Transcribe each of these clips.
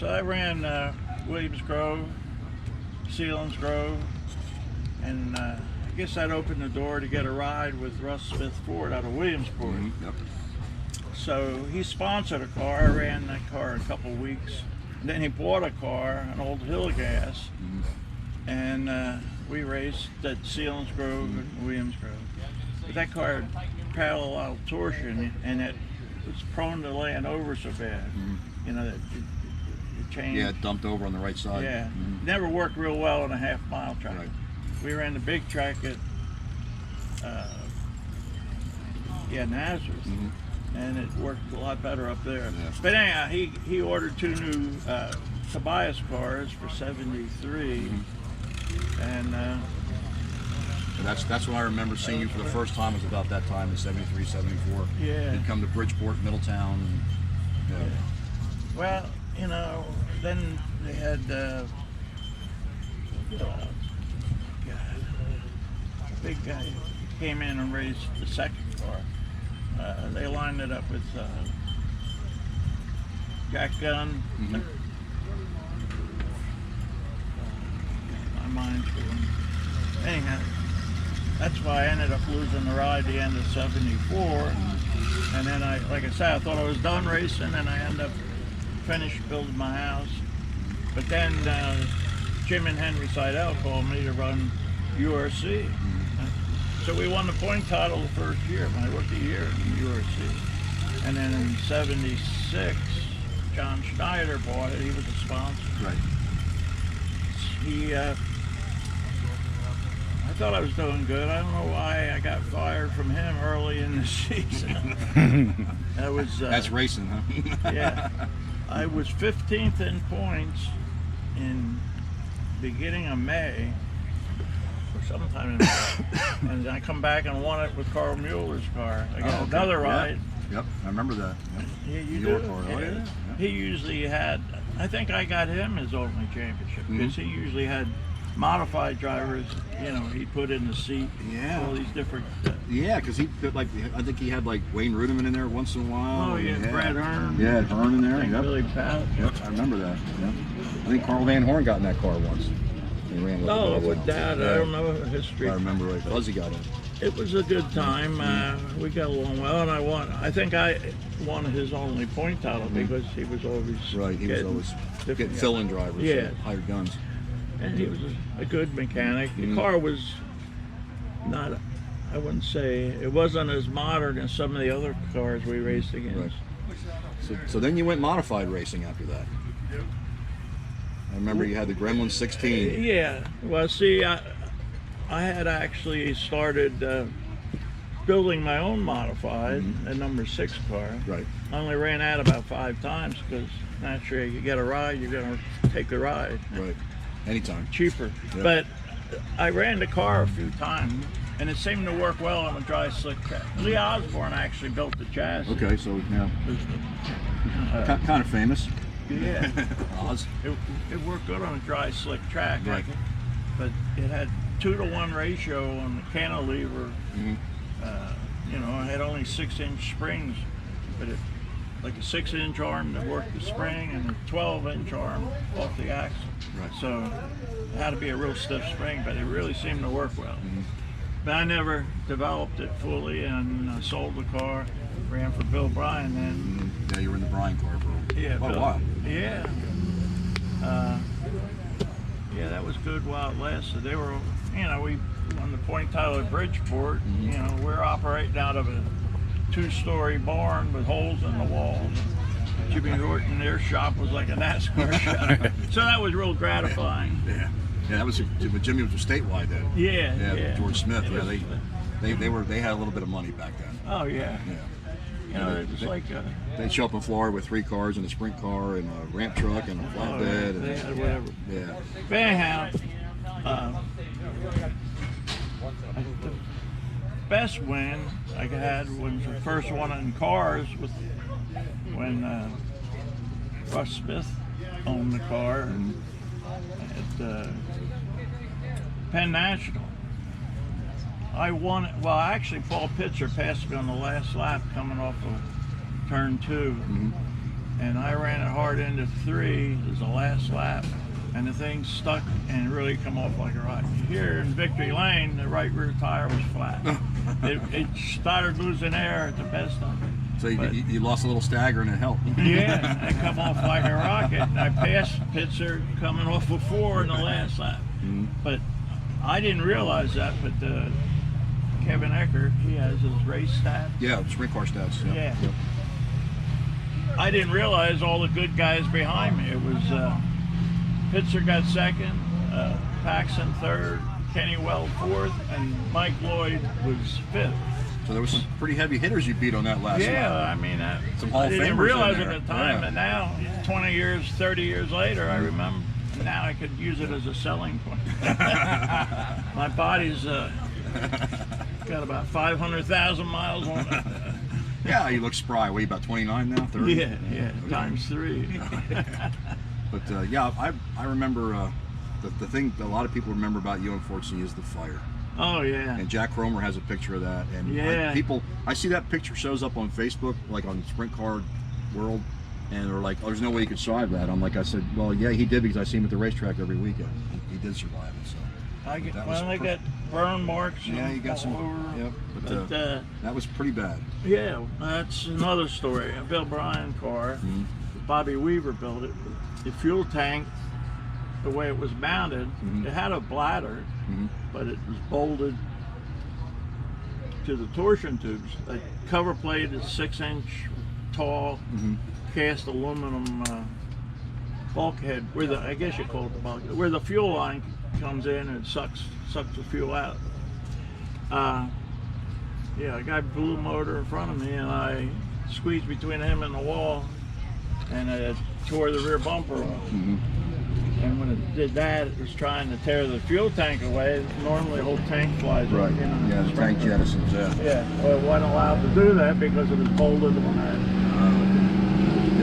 So I ran Williams Grove, Sealands Grove, and I guess that opened the door to get a ride with Russ Smith Ford out of Williamsport. Yep. So he sponsored a car. I ran that car a couple weeks. And then he bought a car, an old Hill Gas, and we raced at Sealands Grove and Williams Grove. But that car had parallel torsion, and it was prone to laying over so bad. You know, that it changed. Yeah, it dumped over on the right side. Yeah, never worked real well on a half-mile track. Right. We ran the big track at Nazareth, and it worked a lot better up there. Yeah. But anyhow, he ordered 2 new Tobias cars for '73, and So that's when I remember seeing you for the first time. Was about that time in '73, '74. Yeah. You'd come to Bridgeport, Middletown. And, well, you know, then they had a big guy came in and raised the second car. They lined it up with Jack Gunn. My mind's going. Anyhow, that's why I ended up losing the ride at the end of '74. And then like I said, I thought I was done racing, and I ended up finished building my house. But then Jim and Henry Seidel called me to run URC. So we won the point title the first year, my rookie year in URC. And then in '76, John Schneider bought it. He was a sponsor. Right. He, I thought I was doing good. I don't know why I got fired from him early in the season. That was. That's racing, huh? Yeah. I was 15th in points in beginning of May, or sometime in May, and I come back and won it with Carl Mueller's car. I got another ride. Yep, I remember that. Yep. Yeah, you Your do. car. Oh, yeah. He usually had. I think I got him his only championship because he usually had modified drivers. You know, he put in the seat. Yeah. All these different. Yeah, because he put I think he had like Wayne Rudiman in there once in a while. Oh yeah, Brad Hearn. Yeah, Hearn in there. Yep. Billy Pat. Yep, I remember that. Yep. I think Carl Van Horn got in that car once. He ran with Oh, the with Dad, I don't know the history. I remember right. Fuzzy got in. It was a good time. We got along well, and I won. I think I won his only point title because he was always Right. He was always getting fill-in drivers. Yeah. Hired guns. And he was a good mechanic. The car was not. I wouldn't say it wasn't as modern as some of the other cars we raced against. Right. So then you went modified racing after that. I remember you had the Gremlin 16. Yeah. Well, see, I had actually started building my own modified, a number 6 car. Right. I only ran that about 5 times because naturally you get a ride, you're going to take the ride. Right. Anytime. Cheaper. Yep. But I ran the car a few times, and it seemed to work well on a dry, slick track. Lee Osborne actually built the chassis. Okay, so yeah, kind of famous. Yeah. Oz. It worked good on a dry, slick track. Right. But it had 2-to-1 ratio on the cantilever. You know, I had only 6-inch springs, but it like a 6-inch arm that worked the spring and a 12-inch arm off the axle. Right. So it had to be a real stiff spring, but it really seemed to work well. But I never developed it fully, and I sold the car, ran for Bill Bryan then. Yeah, you were in the Bryan car for quite a while. Yeah. Yeah, that was good while it lasted. They were, you know, we won the point title at Bridgeport. You know, we're operating out of a 2-story barn with holes in the walls. Jimmy Horton, their shop was like a NASCAR shop. So that was real gratifying. Yeah. Yeah, that was Jimmy was a statewide then. Yeah, yeah. George Smith. Yeah, they had a little bit of money back then. Oh yeah. Yeah. You know, it was like they'd show up in Florida with 3 cars and a sprint car and a ramp truck and a flatbed. They had whatever. Yeah. But anyhow, the best win I had was the first one in cars with when Russ Smith owned the car at Penn National. I won it. Well, actually, Paul Pitzer passed me on the last lap coming off of turn 2, and I ran it hard into 3 as the last lap, and the thing stuck and really come off like a rock. Here in Victory Lane, the right rear tire was flat. it started losing air at the best of it. So you lost a little stagger and it helped. Yeah, I come off like a rocket. I passed Pitzer coming off of 4 in the last lap. Mm-hmm. But I didn't realize that, but Kevin Eckert, he has his race stats. Yeah, sprint car stats. Yep. Yeah. Yep. I didn't realize all the good guys behind me. It was Pitzer got 2nd, Paxson 3rd, Kenny Weld 4th, and Mike Lloyd was 5th. So there was some pretty heavy hitters you beat on that last Yeah, lap. I mean, Some Hall I of didn't Famers realize in at there. the time, Yeah. and now, 20 years, 30 years later, I remember. Now I could use it as a selling point. My body's got about 500,000 miles on it. Yeah, you look spry. What, you about 29 now? 30? Yeah, times 3. But yeah, I remember the thing that a lot of people remember about you, unfortunately, is the fire. Oh yeah. And Jack Cromer has a picture of that. And Yeah. I see that picture shows up on Facebook, like on Sprint Car World, and they're like, "Oh, there's no way you could survive that." I said, "Well, yeah, he did because I see him at the racetrack every weekend. He did survive it." So I got burn marks. yeah, you got some. all over. Yep. But that was pretty bad. Yeah, that's another story. A Bill Bryan car. Mm-hmm. Bobby Weaver built it. The fuel tank, the way it was mounted, it had a bladder, but it was bolted to the torsion tubes. The cover plate is 6-inch tall, cast aluminum bulkhead, where I guess you call it the bulkhead, where the fuel line comes in and sucks the fuel out. Yeah, a guy blew a motor in front of me, and I squeezed between him and the wall, and it tore the rear bumper off. And when it did that, it was trying to tear the fuel tank away. Normally, the whole tank flies out. Right. Yeah, the tank jettisons. Yeah. Yeah. Well, it wasn't allowed to do that because it was bolted on that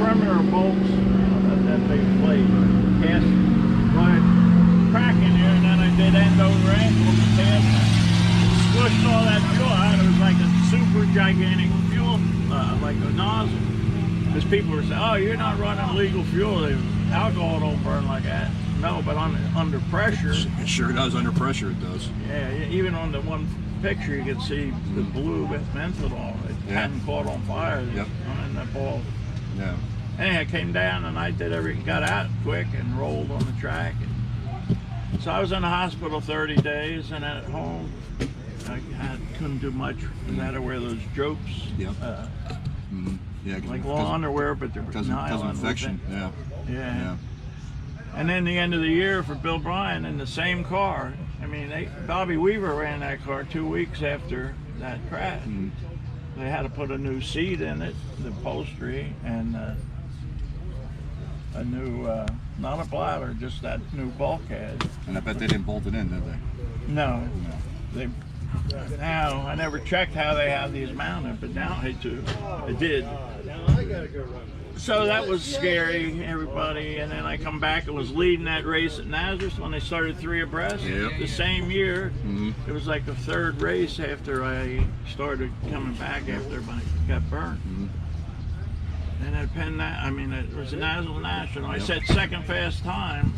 perimeter bolts of that big plate. Cast right crack in here, and then I did end over ankle on the cast. Squished all that fuel out. It was like a super gigantic fuel, like a nozzle. Because people were saying, "Oh, you're not running legal fuel. Alcohol don't burn like that." No, but under pressure. It sure does. Under pressure, it does. Yeah, even on the one picture, you can see the blue menthanol. It hadn't caught on fire. Yep. On that ball. Yeah. Anyhow, I came down and I got out quick and rolled on the track. And so I was in the hospital 30 days, and at home I couldn't do much. I had to wear those jopes. Yep. Yeah. Like long underwear, but they're because of infection. Yeah. Yeah. And then the end of the year for Bill Bryan in the same car. I mean, Bobby Weaver ran that car 2 weeks after that crash. They had to put a new seat in it, the upholstery, and a new, not a bladder, just that new bulkhead. And I bet they didn't bolt it in, did they? No. Now, I never checked how they have these mounted, but now they do. They did. So that was scary, everybody. And then I come back and was leading that race at Nazareth when they started 3 abreast. Yep. The same year, it was like the 3rd race after I started coming back after I got burnt. And at Penn, it was a National. I set 2nd fast time.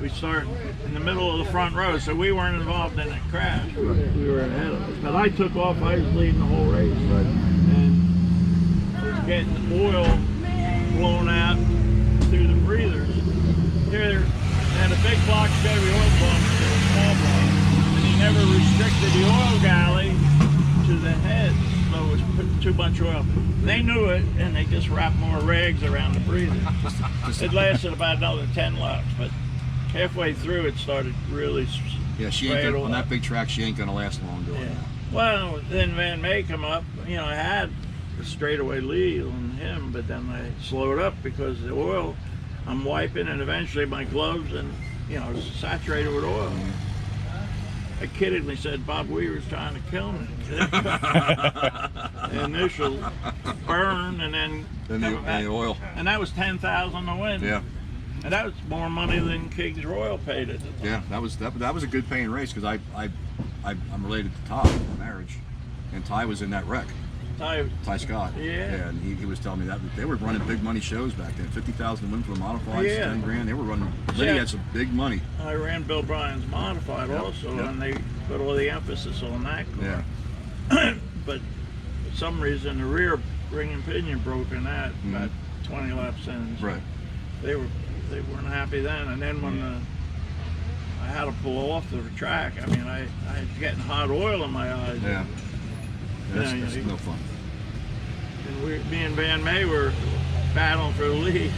We started in the middle of the front row, so we weren't involved in that crash. We were ahead of it. But I took off. I was leading the whole race. And I was getting oil blown out through the breathers. Here, they had a big block Chevy oil pump and a small block, and he never restricted the oil galley to the head, so it was putting too much oil. They knew it, and they just wrapped more rags around the breather. It lasted about another 10 laps, but halfway through it started really. Yeah, she ain't gonna, on that big track. She ain't gonna last long doing it. Well, then Van May come up. I had a straightaway lead on him, but then I slowed up because the oil. I'm wiping, and eventually my gloves and it's saturated with oil. I kiddingly said Bob Weaver's trying to kill me. The initial burn, and then the oil. And that was 10,000 to win. Yeah. And that was more money than King's Royal paid at the time. Yeah, that was a good paying race because I'm related to Ty from marriage, and Ty was in that wreck. Ty Scott. Yeah. And he was telling me that they were running big money shows back then. 50,000 win for the modifieds, Yeah. 10 grand. They were running. Liddy had some big money. I ran Bill Bryan's modified also, and they put all the emphasis on that car. Yeah. But for some reason, the rear ring and pinion broke in that about 20 laps in. So Right. They weren't happy then, and then when I had to pull off the track, I mean, I was getting hot oil in my eyes. Yeah. That's you know, no fun. And me and Van May were battling for the lead,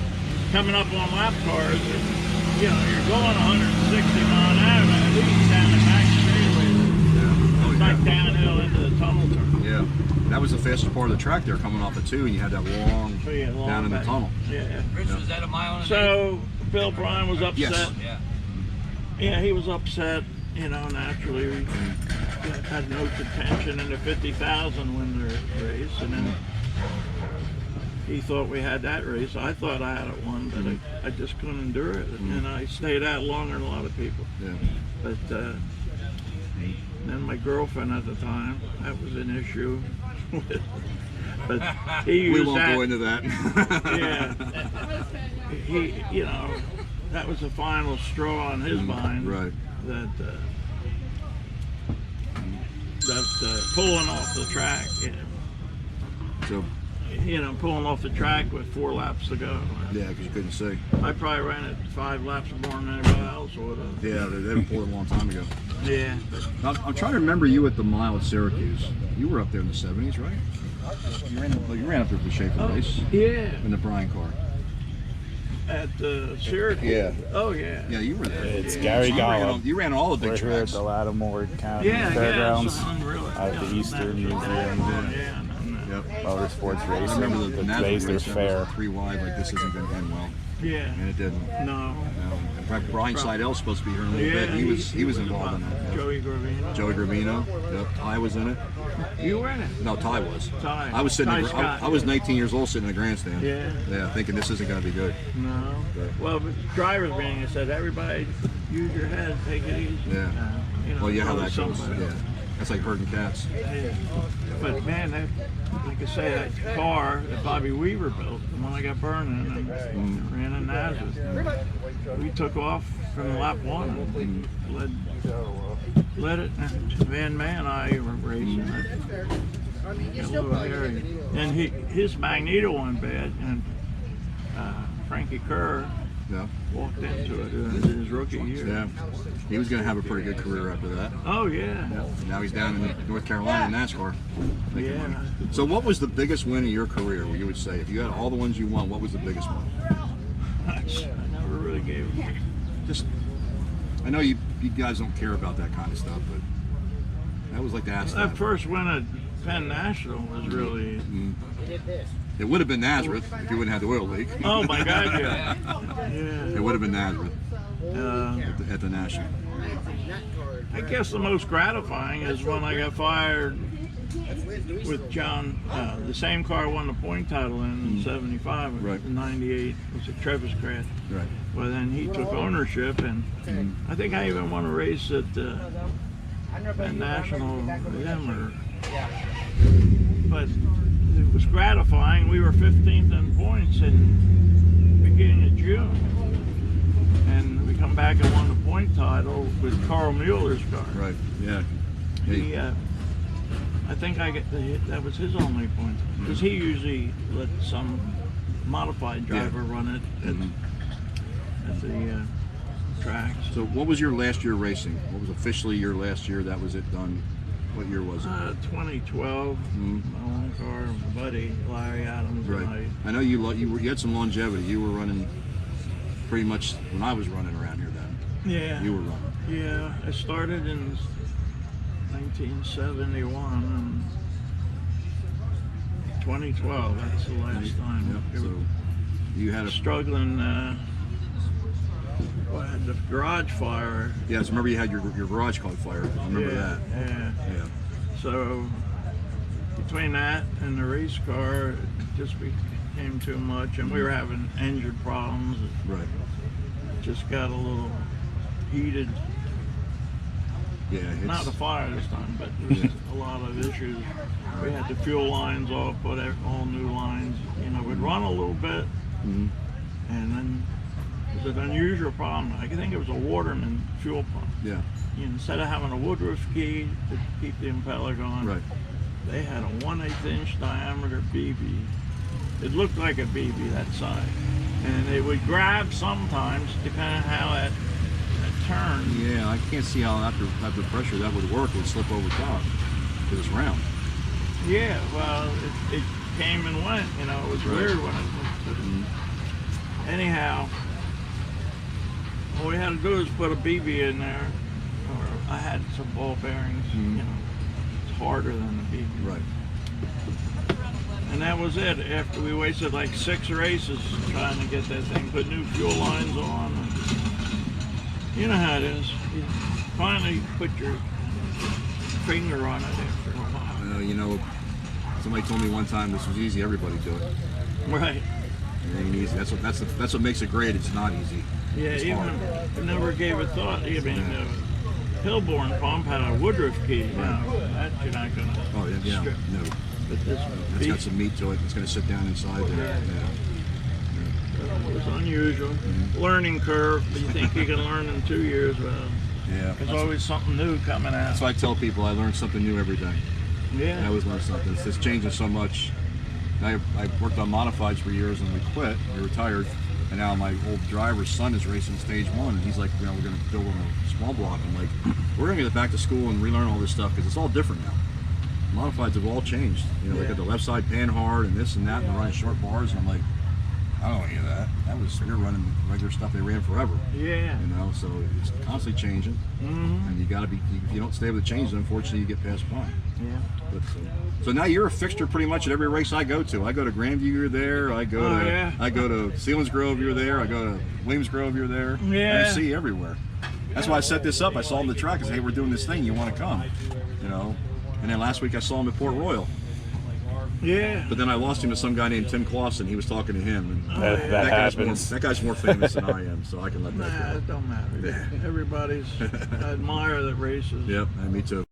coming up on lap cars. And, you know, you're going 160 mile an hour, at least down the back straightaway. Yeah. Oh, It's like downhill into the tunnel turn. Yeah. That was the fastest part of the track there, coming off the 2, and you had that long, down in the tunnel. Yeah. Rich, was that a mile and a half? So Bill Bryan was upset. Yes. Yeah. Yeah, he was upset. You know, naturally, we had no contention in the 50,000 win the race, and then he thought we had that race. I thought I had it won, but I just couldn't endure it, and I stayed out longer than a lot of people. Yeah. But then my girlfriend at the time, that was an issue. But he used We won't go into that. Yeah. He, you know, that was the final straw on his mind. Right. That pulling off the track, So, pulling off the track with 4 laps to go. yeah, because you couldn't see. I probably ran it 5 laps more than anybody else would have. Yeah, they pulled it a long time ago. Yeah. I'm trying to remember you at the mile at Syracuse. You were up there in the 70s, right? You ran up there for the Schaefer race Yeah. in the Bryan car. At Syracuse. Yeah. Oh yeah. Yeah, you were there. It's Gary Gollub. You ran all the big We're here at tracks. the Lattimore County Yeah, Fairgrounds it's unreal. at the Eastern Museum Yeah. Yep. Motorsports Racing. I remember the the Nazareth Laser race, that Fair. was 3 wide, like this isn't going to end well. Yeah. And it didn't. No. In fact, Brian Seidel's supposed to be here in a little bit. He was involved in that. Joey Gravino. Joey Gravino. Yep. Ty was in it. You were in it. No, Ty was. Ty. I was sitting. Ty I Scott. was 19 years old, sitting in the grandstand. Yeah. Yeah, thinking this isn't going to be good. No. Well, but drivers meeting, it said everybody use your head, take it easy. Yeah. Well, yeah, how that goes. somebody. Yeah. That's like herding cats. Yeah. But man, like I say, that car that Bobby Weaver built, the one I got burned in, and ran in Nazareth. We took off from lap 1 and led it. And Van May and I were racing it. Got a little hairy. And his magneto went bad, and Frankie Kerr Yeah. walked into it in his rookie year. Yeah. He was going to have a pretty good career after that. Oh yeah. Yeah. Now he's down in North Carolina in NASCAR. making Yeah. money. So what was the biggest win of your career, you would say? If you had all the ones you won, what was the biggest one? I never really gave. Just, I know you guys don't care about that kind of stuff, but that was like the ass. That first win at Penn National was really. It would have been Nazareth if you wouldn't have the oil leak. Oh my God! Yeah. It Yeah. would have been Nazareth Uh, at the National. I guess the most gratifying is when I got fired with John. The same car won the point title in '75. Right. In '98 was a Trevis crash. Right. Well, then he took ownership, and I think I even won a race at National with him. But it was gratifying. We were 15th in points in the beginning of June, and we come back and won the point title with Carl Mueller's car. Right. Yeah. He, I think that was his only point, because he usually let some modified driver run it at the tracks. So what was your last year racing? What was officially your last year? That was it done. What year was it? 2012. My own car, my buddy Larry Adams. Right. And I know you had some longevity. You were running pretty much when I was running around here then. Yeah. You were running. Yeah, I started in 1971 and 2012. That's the last time. Yep. So you had a Struggling. I had the garage fire. Yes, remember you had your garage caught fire. I remember that. Yeah. Yeah. So between that and the race car, it just became too much, and we were having engine problems. Right. It just got a little heated. Yeah, not the fire this time, but there was a lot of issues. We had the fuel lines all put all new lines. You know, we'd run a little bit, and then it was an unusual problem. I think it was a Waterman fuel pump. Yeah. You know, instead of having a Woodruff key to keep the impeller going, Right. they had a 1/8 inch diameter BB. It looked like a BB that size, and they would grab sometimes, depending on how that turned. Yeah, I can't see how after pressure that would work. It would slip over top because it's round. Yeah, well, it came and went. You know, it was weird when it went to. Anyhow, all we had to do was put a BB in there, or I had some ball bearings. You know, it's harder than the BB. Right. And that was it. After we wasted like 6 races trying to get that thing, put new fuel lines on. You know how it is. You finally put your finger on it after a while. You know, somebody told me one time this was easy. Everybody do it. Right. It ain't easy. That's what makes it great. It's not easy. Yeah, It's hard. I never gave it thought. I mean, the Hillborn pump had a Woodruff key. You know, that you're not going to Oh yeah, strip. no. But this It's got some meat to it. It's going to sit down inside there. It was unusual. Learning curve, but you think you can learn in 2 years. Well, Yeah. there's always something new coming out. That's why I tell people I learn something new every day. Yeah. I always learn something. It's just changing so much. I worked on modifieds for years and we quit. We retired. And now my old driver's son is racing stage 1. And he's like, you know, we're going to build on a small block. I'm like, we're going to get back to school and relearn all this stuff because it's all different now. Modifieds have all changed. You know, they got the left side pan hard and this and that, and they're running short bars. And I'm like, I don't know any of that. You're running regular stuff they ran forever. Yeah. You know, so it's constantly changing. And you got to be, if you don't stay with the changes, unfortunately, you get passed by. Yeah. But, so now you're a fixture pretty much at every race I go to. I go to Grandview, you're there. I go to Sealands Grove, you're there. I go to Williams Grove, you're there. Yeah. I see you everywhere. That's why I set this up. I saw him on the track. I said, hey, we're doing this thing. You want to come? You know. And then last week I saw him at Port Royal. Yeah. But then I lost him to some guy named Tim Clausen. He was talking to him, and That happens. that guy's more famous than I am, so I can let Nah, that go. it don't matter. Everybody's, I admire the races. Yep, me too.